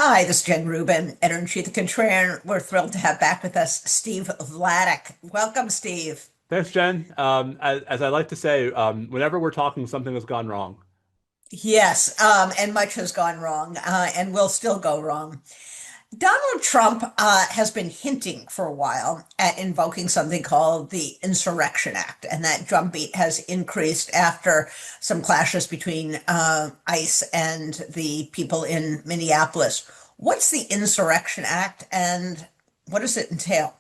Hi, this is Jen Rubin, editor-in-chief of Contrarian. We're thrilled to have back with us Steve Vladeck. Welcome, Steve. Thanks, Jen. As I like to say, whenever we're talking, something has gone wrong. Yes, and much has gone wrong, and will still go wrong. Donald Trump has been hinting for a while at invoking something called the Insurrection Act, and that drumbeat has increased after some clashes between ICE and the people in Minneapolis. What's the Insurrection Act, and what does it entail?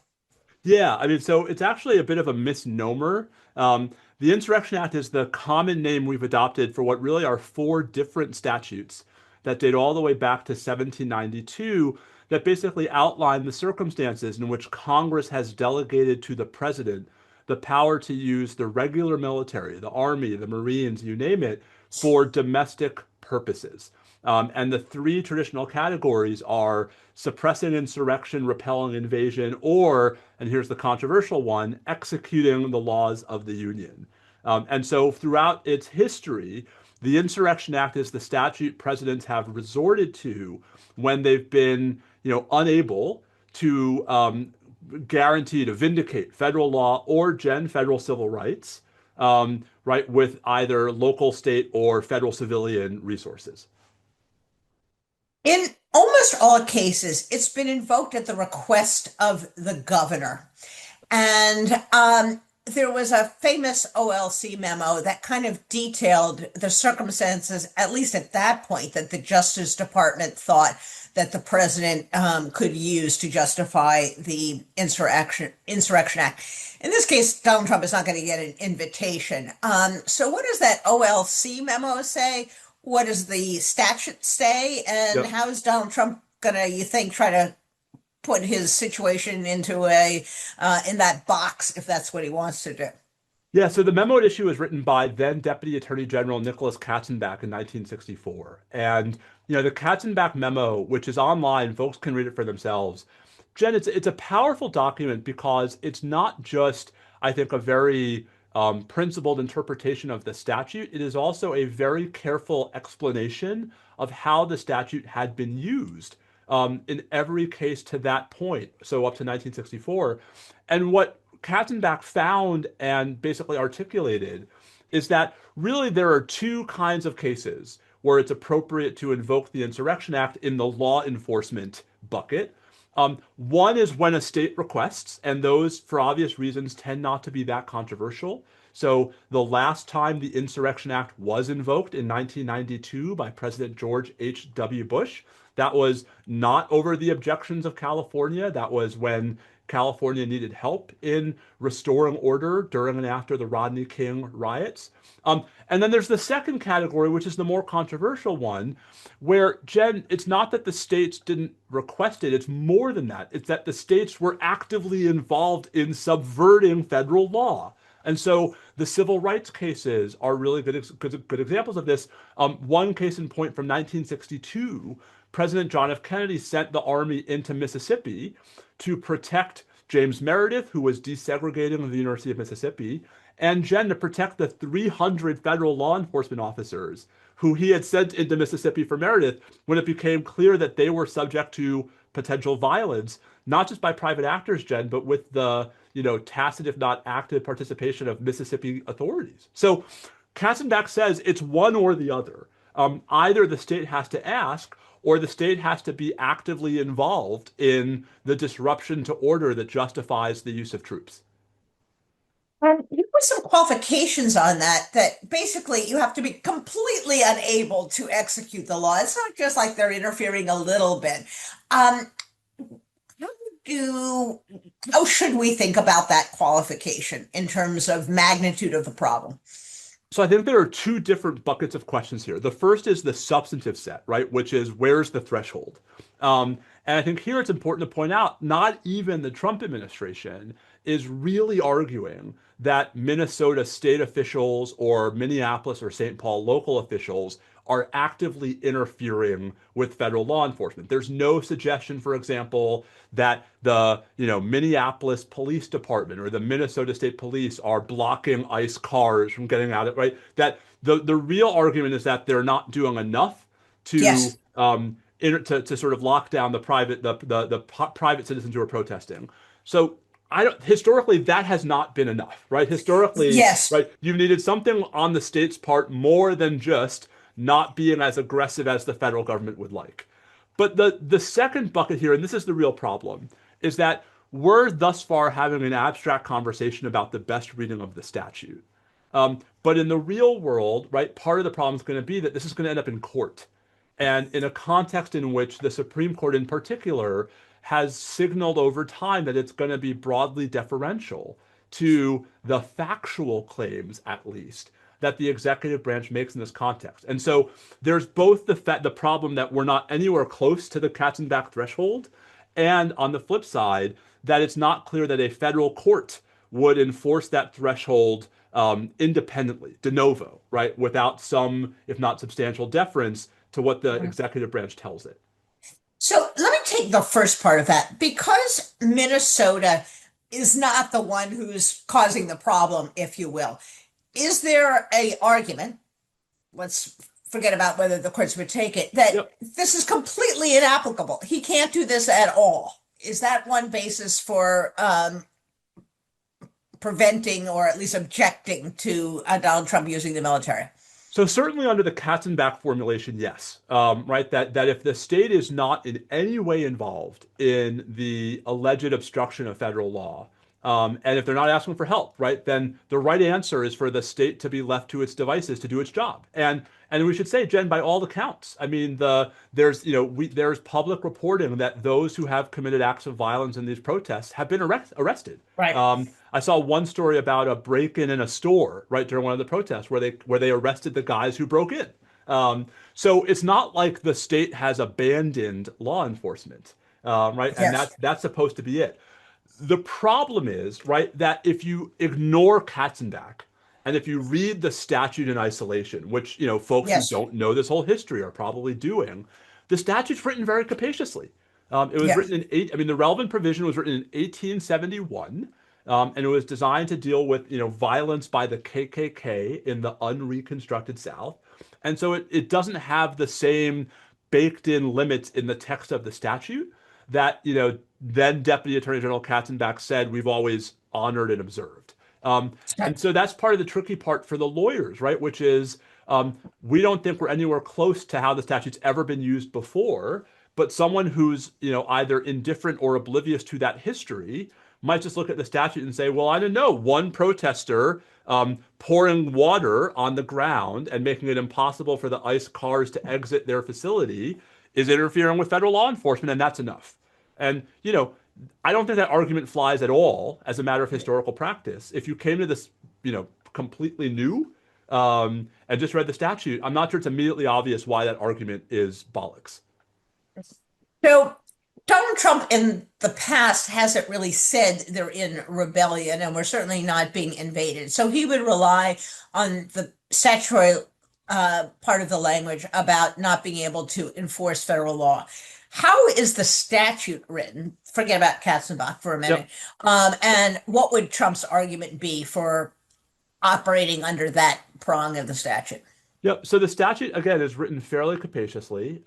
Yeah, I mean, so it's actually a bit of a misnomer. The Insurrection Act is the common name we've adopted for what really are four different statutes that date all the way back to 1792 that basically outline the circumstances in which Congress has delegated to the president the power to use the regular military, the Army, the Marines, you name it, for domestic purposes. And the three traditional categories are suppressing insurrection, repelling invasion, or, and here's the controversial one, executing the laws of the Union. And so throughout its history, the Insurrection Act is the statute presidents have resorted to when they've been, unable to guarantee to vindicate federal law or federal civil rights, right, with either local, state, or federal civilian resources. In almost all cases, it's been invoked at the request of the governor. And there was a famous OLC memo that kind of detailed the circumstances, at least at that point, that the Justice Department thought that the president could use to justify the Insurrection Act. In this case, Donald Trump is not going to get an invitation. So what does that OLC memo say? What does the statute say? And Yep. how is Donald Trump gonna, you think, try to put his situation into a in that box if that's what he wants to do? Yeah, so the memo at issue was written by then Deputy Attorney General Nicholas Katzenbach in 1964. And, the Katzenbach memo, which is online, folks can read it for themselves. Jen, it's a powerful document because it's not just, I think, a very principled interpretation of the statute. It is also a very careful explanation of how the statute had been used in every case to that point, so up to 1964. And what Katzenbach found and basically articulated is that really there are two kinds of cases where it's appropriate to invoke the Insurrection Act in the law enforcement bucket. One is when a state requests, and those, for obvious reasons, tend not to be that controversial. So the last time the Insurrection Act was invoked in 1992 by President George H.W. Bush, that was not over the objections of California. That was when California needed help in restoring order during and after the Rodney King riots. And then there's the second category, which is the more controversial one, where, Jen, it's not that the states didn't request it, it's more than that. It's that the states were actively involved in subverting federal law. And so the civil rights cases are really good examples of this. One case in point from 1962, President John F. Kennedy sent the Army into Mississippi to protect James Meredith, who was desegregating the University of Mississippi, and Jen to protect the 300 federal law enforcement officers who he had sent into Mississippi for Meredith when it became clear that they were subject to potential violence, not just by private actors, Jen, but with the, tacit, if not active participation of Mississippi authorities. So Katzenbach says it's one or the other. Either the state has to ask or the state has to be actively involved in the disruption to order that justifies the use of troops. And you put some qualifications on that, that basically you have to be completely unable to execute the law. It's not just like they're interfering a little bit. Um, how do, how should we think about that qualification in terms of magnitude of the problem? So I think there are two different buckets of questions here. The first is the substantive set, right? Which is where's the threshold? And I think here it's important to point out not even the Trump administration is really arguing that Minnesota state officials or Minneapolis or St. Paul local officials are actively interfering with federal law enforcement. There's no suggestion, for example, that the, Minneapolis Police Department or the Minnesota State Police are blocking ICE cars from getting out of it, right? That the real argument is that they're not doing enough to Yes. to sort of lock down the private citizens who are protesting. So I don't historically that has not been enough, right? Historically, Yes. right, you've needed something on the state's part more than just not being as aggressive as the federal government would like. But the second bucket here, and this is the real problem, is that we're thus far having an abstract conversation about the best reading of the statute. But in the real world, right, part of the problem is going to be that this is going to end up in court. And in a context in which the Supreme Court in particular has signaled over time that it's going to be broadly deferential to the factual claims, at least, that the executive branch makes in this context. And so there's both the problem that we're not anywhere close to the Katzenbach threshold, and on the flip side, that it's not clear that a federal court would enforce that threshold independently, de novo, right, without some, if not substantial, deference to what the executive branch tells it. So let me take the first part of that. Because Minnesota is not the one who's causing the problem, if you will, is there a argument, let's forget about whether the courts would take it, that Yep. this is completely inapplicable? He can't do this at all. Is that one basis for preventing or at least objecting to Donald Trump using the military? So certainly under the Katzenbach formulation, yes, right. That if the state is not in any way involved in the alleged obstruction of federal law, and if they're not asking for help, right, then the right answer is for the state to be left to its devices to do its job. And we should say, Jen, by all accounts, I mean there's public reporting that those who have committed acts of violence in these protests have been arrested. Right. I saw one story about a break-in in a store right during one of the protests where they arrested the guys who broke in. So it's not like the state has abandoned law enforcement, right? And Yes. that's supposed to be it. The problem is, right, that if you ignore Katzenbach and if you read the statute in isolation, which, folks who Yes. don't know this whole history are probably doing, the statute's written very capaciously. It was Yes. written the relevant provision was written in 1871, and it was designed to deal with, violence by the KKK in the unreconstructed South. And so it doesn't have the same baked in limits in the text of the statute that, then Deputy Attorney General Katzenbach said we've always honored and observed. And so that's part of the tricky part for the lawyers, right? Which is we don't think we're anywhere close to how the statute's ever been used before, but someone who's, either indifferent or oblivious to that history might just look at the statute and say, well, I don't know, one protester pouring water on the ground and making it impossible for the ICE cars to exit their facility is interfering with federal law enforcement, and that's enough. And, I don't think that argument flies at all as a matter of historical practice. If you came to this, completely new and just read the statute, I'm not sure it's immediately obvious why that argument is bollocks. So Donald Trump in the past hasn't really said they're in rebellion and we're certainly not being invaded. So he would rely on the statutory part of the language about not being able to enforce federal law. How is the statute written? Forget about Katzenbach for a minute. Yep. And what would Trump's argument be for operating under that prong of the statute? Yep. So the statute, again, is written fairly capaciously.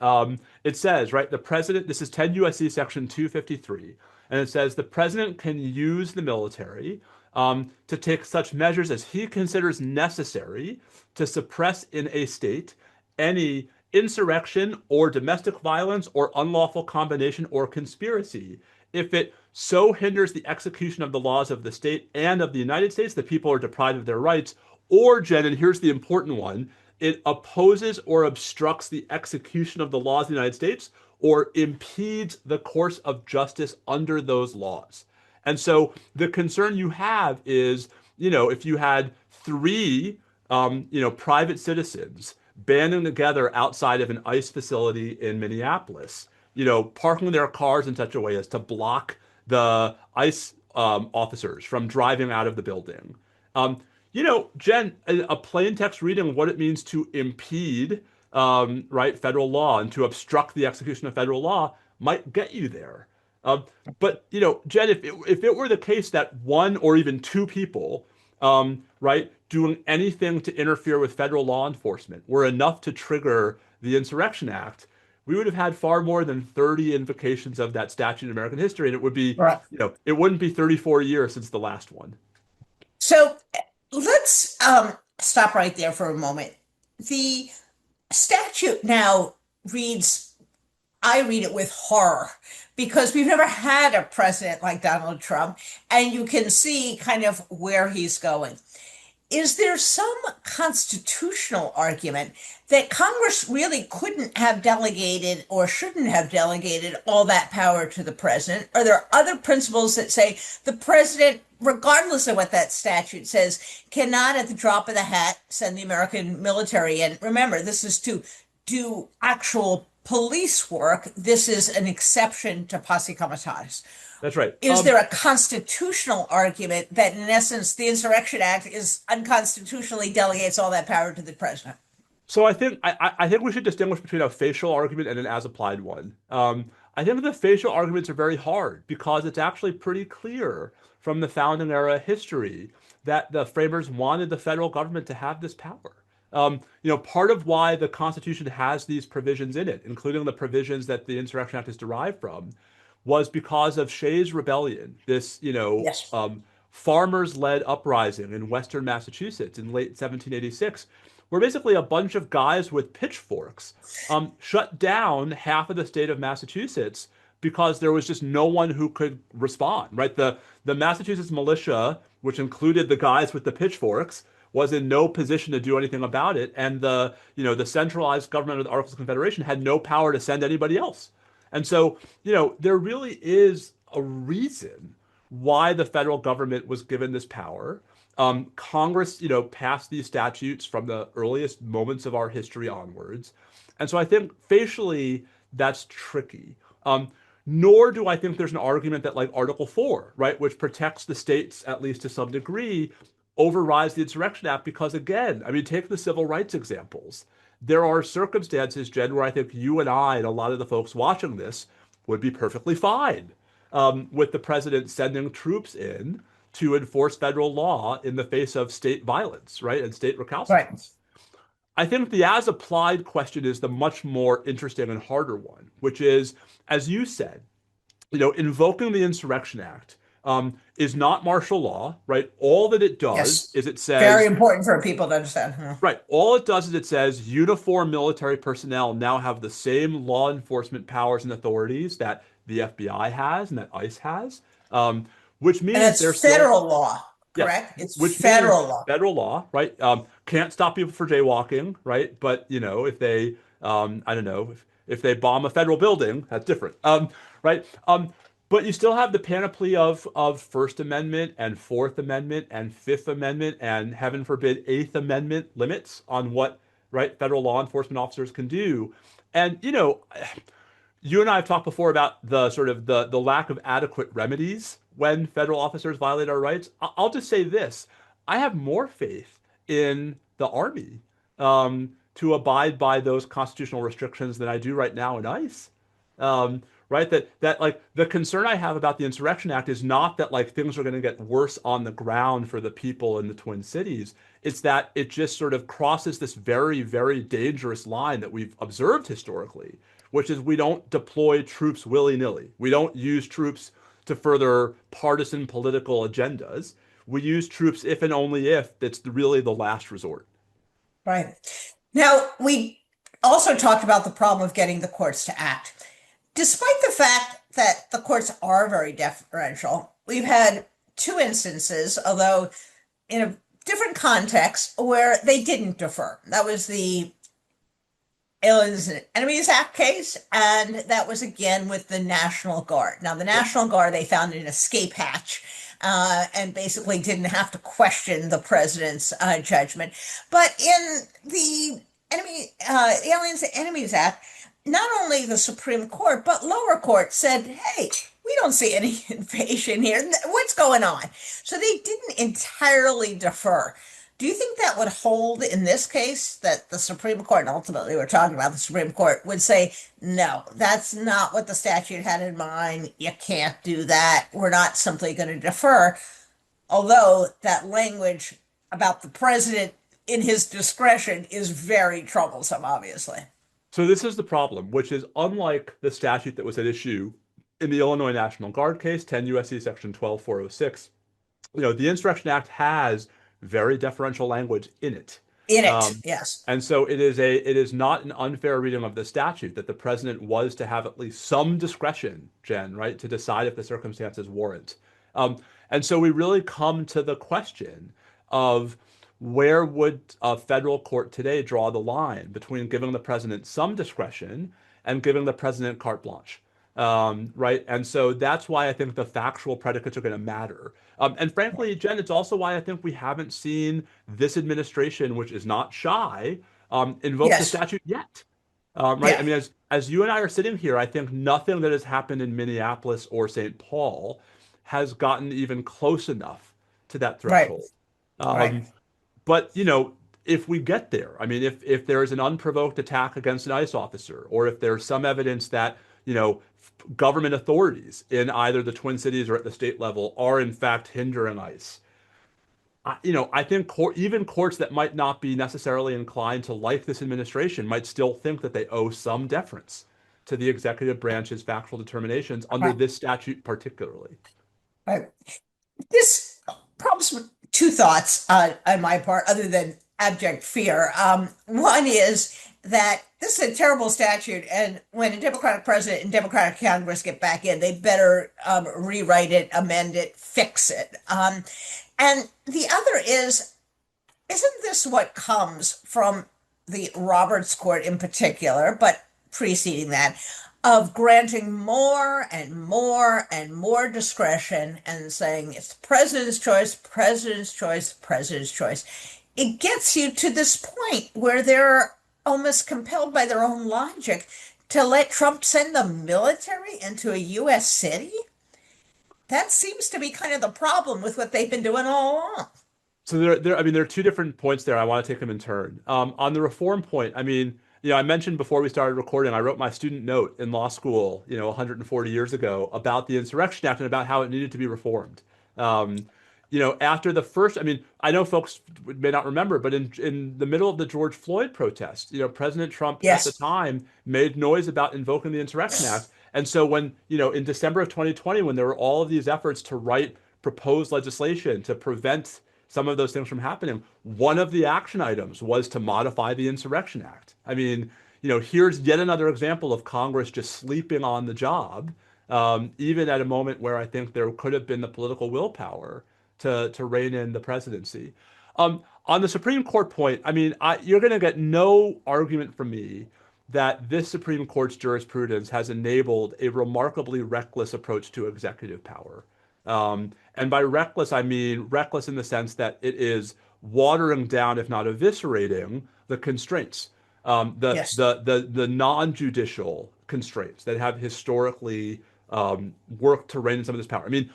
It says, right, the president, this is 10 U.S.C. Section 253, and it says the president can use the military to take such measures as he considers necessary to suppress in a state any insurrection or domestic violence or unlawful combination or conspiracy if it so hinders the execution of the laws of the state and of the United States that people are deprived of their rights, or, Jen, and here's the important one, it opposes or obstructs the execution of the laws of the United States or impedes the course of justice under those laws. And so the concern you have is, if you had three, private citizens banding together outside of an ICE facility in Minneapolis, parking their cars in such a way as to block the ICE officers from driving out of the building. Jen, a plain text reading of what it means to impede, right, federal law and to obstruct the execution of federal law might get you there. But, Jen, if it were the case that one or even two people, right, doing anything to interfere with federal law enforcement were enough to trigger the Insurrection Act, we would have had far more than 30 invocations of that statute in American history, and it would be, Right. it wouldn't be 34 years since the last one. So let's stop right there for a moment. The statute now reads, I read it with horror because we've never had a president like Donald Trump, and you can see kind of where he's going. Is there some constitutional argument that Congress really couldn't have delegated or shouldn't have delegated all that power to the president? Are there other principles that say the president, regardless of what that statute says, cannot at the drop of the hat send the American military in? Remember, this is to do actual police work. This is an exception to posse comitatus. That's right. Is there a constitutional argument that, in essence, the Insurrection Act is unconstitutionally delegates all that power to the president? So I think we should distinguish between a facial argument and an as applied one. I think the facial arguments are very hard because it's actually pretty clear from the founding era history that the framers wanted the federal government to have this power. Part of why the Constitution has these provisions in it, including the provisions that the Insurrection Act is derived from, was because of Shays' Rebellion, this, Yes. farmers-led uprising in Western Massachusetts in late 1786, where basically a bunch of guys with pitchforks shut down half of the state of Massachusetts because there was just no one who could respond, right? The Massachusetts militia, which included the guys with the pitchforks, was in no position to do anything about it, and the centralized government of the Articles of Confederation had no power to send anybody else. And so, there really is a reason why the federal government was given this power. Congress, passed these statutes from the earliest moments of our history onwards. And so I think facially that's tricky. Nor do I think there's an argument that like Article 4, right, which protects the states at least to some degree, overrides the Insurrection Act because, again, I mean, take the civil rights examples. There are circumstances, Jen, where I think you and I and a lot of the folks watching this would be perfectly fine with the president sending troops in to enforce federal law in the face of state violence, right, and state Right. recalcitrance. I think the as applied question is the much more interesting and harder one, which is, as you said, invoking the Insurrection Act is not martial law, right? All that it does Yes. is it Very says, important for people to understand. Hmm. right, all it does is it says uniformed military personnel now have the same law enforcement powers and authorities that the FBI has and that ICE has, which And means they're that's still, federal law, yes, correct? It's which means federal law. federal law, right? Can't stop people for jaywalking, right? But if they, I don't know, if they bomb a federal building, that's different, right? But you still have the panoply of First Amendment and Fourth Amendment and Fifth Amendment and heaven forbid Eighth Amendment limits on what, right, federal law enforcement officers can do. And you and I have talked before about the sort of the lack of adequate remedies when federal officers violate our rights. I'll just say this: I have more faith in the Army to abide by those constitutional restrictions than I do right now in ICE. Right? That like the concern I have about the Insurrection Act is not that like things are going to get worse on the ground for the people in the Twin Cities. It's that it just sort of crosses this very, very dangerous line that we've observed historically, which is we don't deploy troops willy-nilly. We don't use troops to further partisan political agendas. We use troops if and only if it's really the last resort. Right. Now, we also talked about the problem of getting the courts to act. Despite the fact that the courts are very deferential, we've had two instances, although in a different context, where they didn't defer. That was the Aliens and Enemies Act case, and that was again with the National Guard. Now, the Yep. National Guard, they found an escape hatch and basically didn't have to question the president's judgment. But in the Aliens and Enemies Act, not only the Supreme Court, but lower court said, hey, we don't see any invasion here. What's going on? So they didn't entirely defer. Do you think that would hold in this case, that the Supreme Court, and ultimately we're talking about the Supreme Court, would say, no, that's not what the statute had in mind. You can't do that. We're not simply going to defer. Although that language about the president in his discretion is very troublesome, obviously. So this is the problem, which is unlike the statute that was at issue in the Illinois National Guard case, 10 U.S.C. Section 12406. The Insurrection Act has very deferential language in it. In it, Um, yes. and so it is not an unfair reading of the statute that the president was to have at least some discretion, Jen, right, to decide if the circumstances warrant. Um, and so we really come to the question of where would a federal court today draw the line between giving the president some discretion and giving the president carte blanche? Right. And so that's why I think the factual predicates are going to matter. And frankly, Jen, it's also why I think we haven't seen this administration, which is not shy, invoke the Yes. statute yet. Right. I Yeah. mean, as you and I are sitting here, I think nothing that has happened in Minneapolis or St. Paul has gotten even close enough to that Right. threshold. Right. Um, but if we get there, I mean, if there is an unprovoked attack against an ICE officer, or if there's some evidence that government authorities in either the Twin Cities or at the state level are in fact hindering ICE, I think even courts that might not be necessarily inclined to like this administration might still think that they owe some deference to the executive branch's factual determinations under Right. this statute particularly. Right. This prompts two thoughts on my part, other than abject fear. One is that this is a terrible statute, and when a Democratic president and Democratic Congress get back in, they better rewrite it, amend it, fix it. And the other is, isn't this what comes from the Roberts Court in particular, but preceding that, of granting more and more and more discretion and saying it's the president's choice, president's choice, president's choice? It gets you to this point where they're almost compelled by their own logic to let Trump send the military into a U.S. city. That seems to be kind of the problem with what they've been doing all along. So I mean, there are two different points there. I want to take them in turn. On the reform point, I mean, I mentioned before we started recording, I wrote my student note in law school, 140 years ago about the Insurrection Act and about how it needed to be reformed. Um, after the first, I mean, I know folks may not remember, but in the middle of the George Floyd protest, President Trump at the Yes. time made noise about invoking the Insurrection Act. And so when, in December of 2020, when there were all of these efforts to write proposed legislation to prevent some of those things from happening, one of the action items was to modify the Insurrection Act. I mean, here's yet another example of Congress just sleeping on the job, even at a moment where I think there could have been the political willpower to rein in the presidency. On the Supreme Court point, I mean, you're going to get no argument from me that this Supreme Court's jurisprudence has enabled a remarkably reckless approach to executive power. And by reckless, I mean reckless in the sense that it is watering down, if not eviscerating, the constraints, Yes. the non-judicial constraints that have historically worked to rein in some of this power. I mean,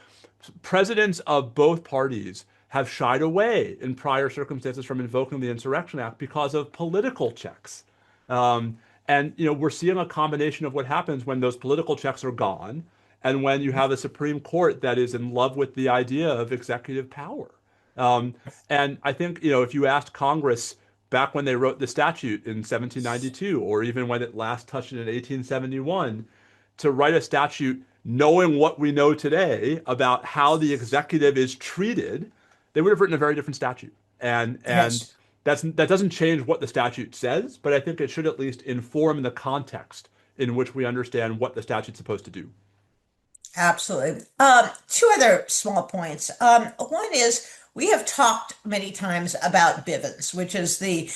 presidents of both parties have shied away in prior circumstances from invoking the Insurrection Act because of political checks. And we're seeing a combination of what happens when those political checks are gone and when you have a Supreme Court that is in love with the idea of executive power. Um, and I think, if you asked Congress back when they wrote the statute in 1792, or even when it last touched it in 1871, to write a statute knowing what we know today about how the executive is treated, they would have written a very different statute. And Yes. that doesn't change what the statute says, but I think it should at least inform the context in which we understand what the statute's supposed to do. Absolutely. Two other small points. One is we have talked many times about Bivens, which is the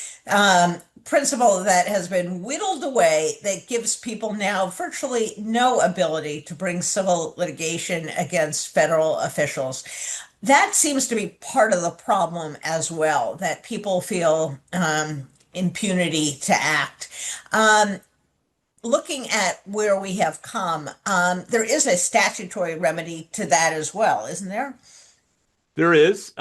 principle that has been whittled away that gives people now virtually no ability to bring civil litigation against federal officials. That seems to be part of the problem as well, that people feel impunity to act. Um, Looking at where we have come, there is a statutory remedy to that as well, isn't there? There is.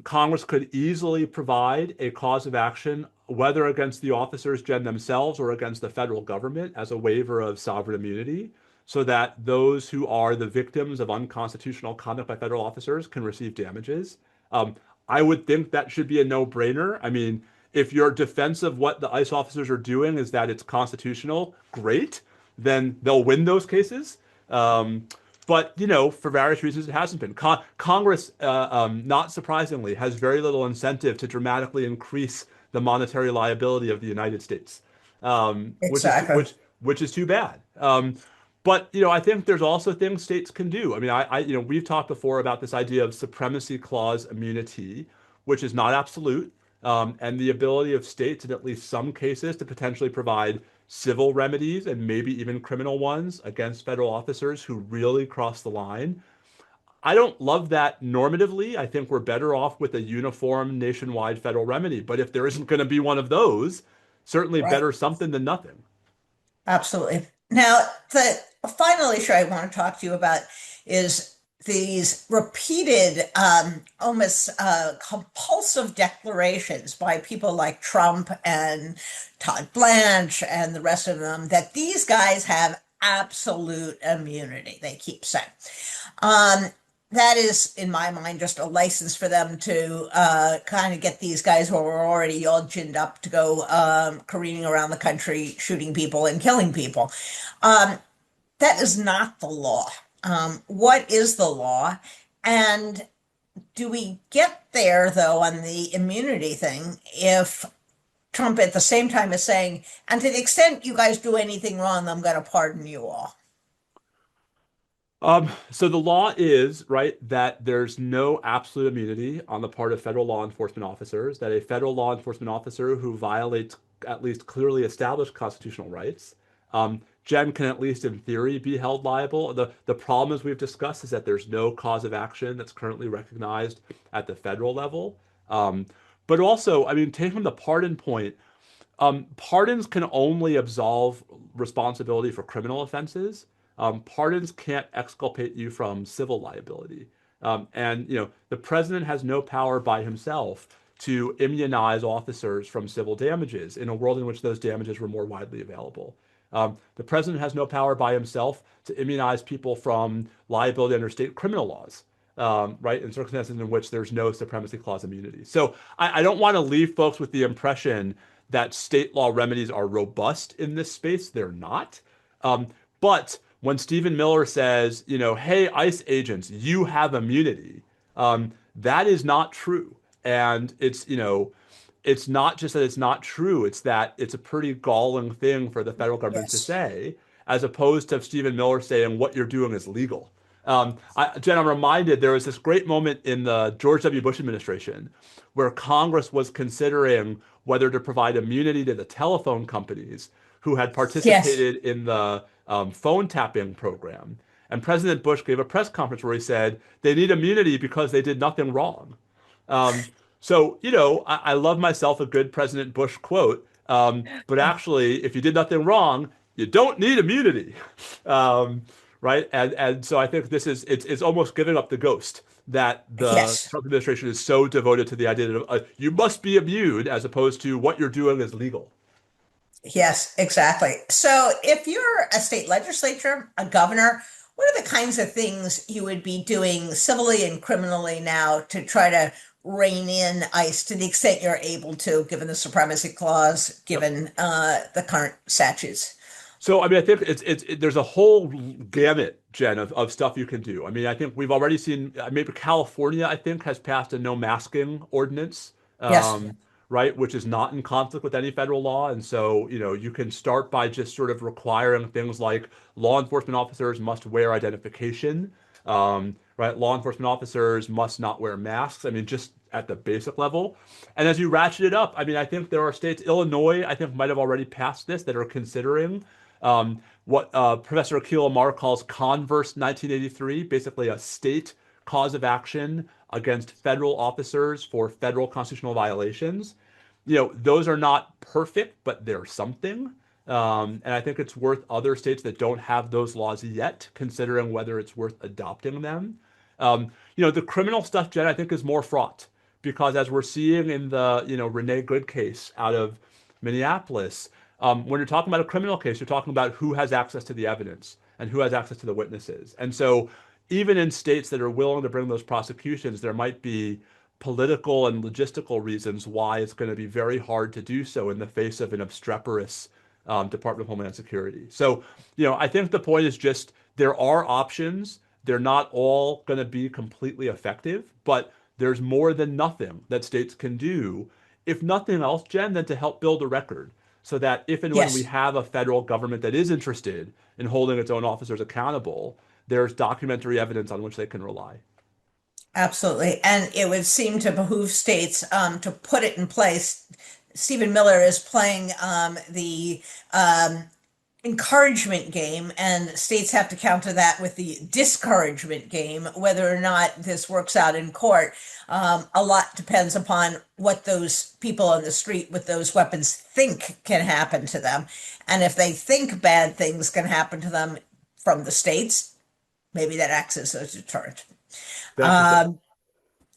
Congress could easily provide a cause of action, whether against the officers, Jen, themselves or against the federal government as a waiver of sovereign immunity, so that those who are the victims of unconstitutional conduct by federal officers can receive damages. Um, I would think that should be a no-brainer. I mean, If your defense of what the ICE officers are doing is that it's constitutional, great, then they'll win those cases. Um, but for various reasons, it hasn't been. Congress, not surprisingly, has very little incentive to dramatically increase the monetary liability of the United States, Exactly. which is too bad. But I think there's also things states can do. I mean, we've talked before about this idea of supremacy clause immunity, which is not absolute, and the ability of states in at least some cases to potentially provide civil remedies and maybe even criminal ones against federal officers who really cross the line. I don't love that normatively. I think we're better off with a uniform nationwide federal remedy. But if there isn't going to be one of those, certainly Right. better something than nothing. Absolutely. Now, the final issue I want to talk to you about is these repeated, almost compulsive declarations by people like Trump and Todd Blanche and the rest of them that these guys have absolute immunity, they keep saying. Um, that is, in my mind, just a license for them to kind of get these guys who are already all ginned up to go careening around the country, shooting people and killing people. Um, that is not the law. What is the law? And do we get there, though, on the immunity thing if Trump at the same time is saying, and to the extent you guys do anything wrong, I'm going to pardon you all? So the law is, right, that there's no absolute immunity on the part of federal law enforcement officers, that a federal law enforcement officer who violates at least clearly established constitutional rights, Jen can at least in theory be held liable. The problem, as we've discussed, is that there's no cause of action that's currently recognized at the federal level. Um, but also, I mean, taking the pardon point, pardons can only absolve responsibility for criminal offenses. Pardons can't exculpate you from civil liability. And the president has no power by himself to immunize officers from civil damages in a world in which those damages were more widely available. The president has no power by himself to immunize people from liability under state criminal laws, right, in circumstances in which there's no supremacy clause immunity. So I don't want to leave folks with the impression that state law remedies are robust in this space. They're not. Um, but when Stephen Miller says, hey, ICE agents, you have immunity, that is not true. And it's not just that it's not true, it's that it's a pretty galling thing for the federal government to Yes. say, as opposed to Stephen Miller saying what you're doing is legal. Jen, I'm reminded there was this great moment in the George W. Bush administration where Congress was considering whether to provide immunity to the telephone companies who had Yes. participated in the phone tapping program. And President Bush gave a press conference where he said they need immunity because they did nothing wrong. Um, so, I love myself a good President Bush quote, but actually, if you did nothing wrong, you don't need immunity. Um, right? And so I think it's almost giving up the ghost that the Yes. Trump administration is so devoted to the idea that you must be immune as opposed to what you're doing is legal. Yes, exactly. So if you're a state legislature, a governor, what are the kinds of things you would be doing civilly and criminally now to try to rein in ICE to the extent you're able to, given the supremacy clause, Yep. given the current statutes? So I mean, I think there's a whole gamut, Jen, of stuff you can do. I mean, I think we've already seen maybe California, I think, has passed a no masking ordinance, Yes. right, which is not in conflict with any federal law. And so, you can start by just sort of requiring things like law enforcement officers must wear identification, right? Law enforcement officers must not wear masks. I mean, just at the basic level. And as you ratchet it up, I mean, I think there are states, Illinois, I think might have already passed this, that are considering what Professor Akhil Amar calls Converse 1983, basically a state cause of action against federal officers for federal constitutional violations. Those are not perfect, but they're something. And I think it's worth other states that don't have those laws yet considering whether it's worth adopting them. The criminal stuff, Jen, I think is more fraught because as we're seeing in the, Renee Good case out of Minneapolis, when you're talking about a criminal case, you're talking about who has access to the evidence and who has access to the witnesses. And so even in states that are willing to bring those prosecutions, there might be political and logistical reasons why it's going to be very hard to do so in the face of an obstreperous Department of Homeland Security. So, I think the point is just there are options. They're not all going to be completely effective, but there's more than nothing that states can do, if nothing else, Jen, than to help build a record so that if and when we Yes. have a federal government that is interested in holding its own officers accountable, there's documentary evidence on which they can rely. Absolutely. And it would seem to behoove states to put it in place. Stephen Miller is playing the encouragement game, and states have to counter that with the discouragement game, whether or not this works out in court. A lot depends upon what those people on the street with those weapons think can happen to them. And if they think bad things can happen to them from the states, maybe that acts as a deterrent. Thank you, Jen. Um,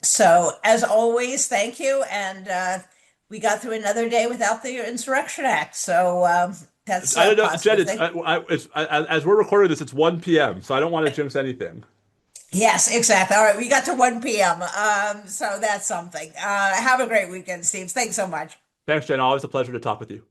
so, as always, thank you. And we got through another day without the Insurrection Act. So that's I a don't know, Jen. positive thing. As we're recording this, it's 1 p.m., so I don't want to jinx anything. Yes, exactly. All right, we got to 1 p.m. So that's something. Have a great weekend, Steve. Thanks so much. Thanks, Jen. Always a pleasure to talk with you.